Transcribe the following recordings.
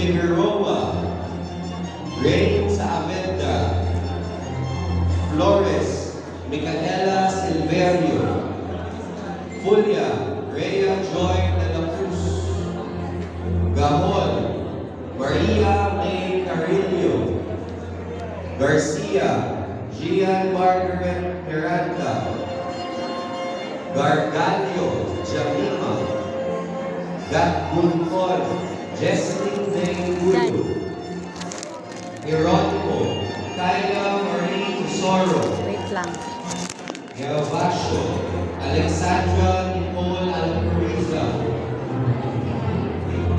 Figueroa, Rain Saavedra, Flores, Micaela Silverio, Fulia, Rhea Joy de la Cruz, Gahon, Maria May Carillo, Garcia, Gian Margaret Miranda, Gargalio, Jamima, Gatbuncol, Jesseline Dengudo, Hieronimo, Kyla Marie Tesoro, Wait lang. Gervasio, Alexandra Nicole Alcoriza,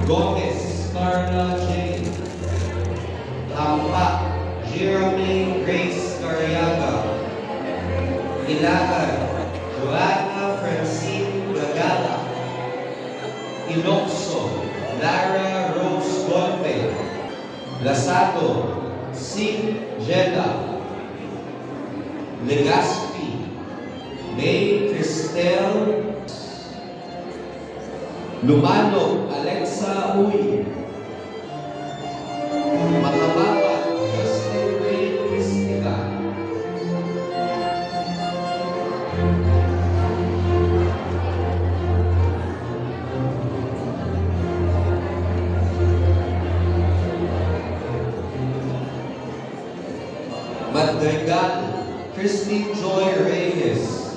Gomez, Carla Jane, Hampa, Jeremy Grace Cariaga, Ilagan, Joanna Francine Gagala, Ilocso, Lara Rose Golpe, Lasado, Sing Jeda, Legazpi, May Cristel, Lumano, Alexa Uy, Makababat, Justin Ray Cristina, Madrigal, Christine Joy Reyes,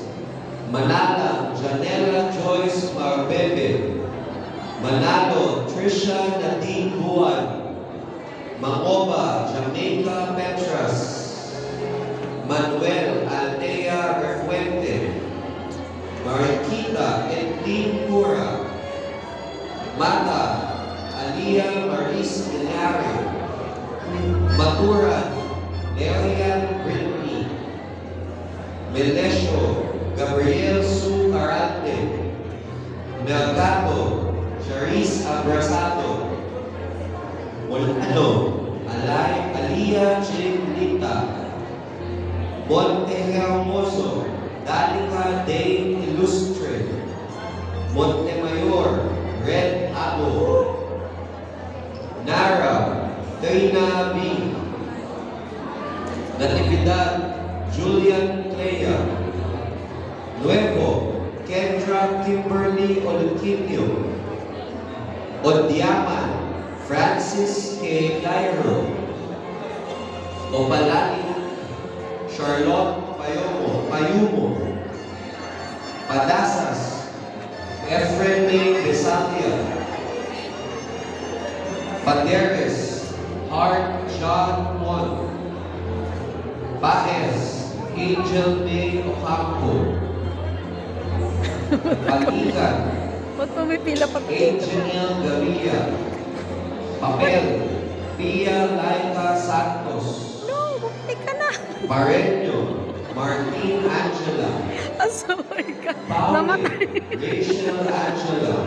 Manala, Janela Joyce Marbebe, Manalo, Trisha Nadine Buwan, Mangoba, Jamaica Petras, Manuel Altea Refuente, Mariquita Edlin Pura, Mata, Alia Maris Ilari, Maturan, Lelian Brittany, Melesio, Gabriel Su Carante, Melgato, Charis Abrasado, Molano, Alia Chinlita, Monte Hermoso, Danica Dane Illustre, Montemayor, Red Abo, Nara, Trina B, Natividad, Julian Clea, Nuevo, Kendra Kimberly Oliquinio, Odiaman, Francis K. Cairo, Opalani, Charlotte Payumo, Padasas, Efreme Besalia, Pateres, Hart John Juan, Paez, Angel May Ocampo, Paligan, Ba't pumipila pa? Angel Gaviria, Papel, Pia Laika Santos, No, bumalik ka na. Pareño, Martin Angela, Asaway ka. Pauli, Namatay. Rachel Angela,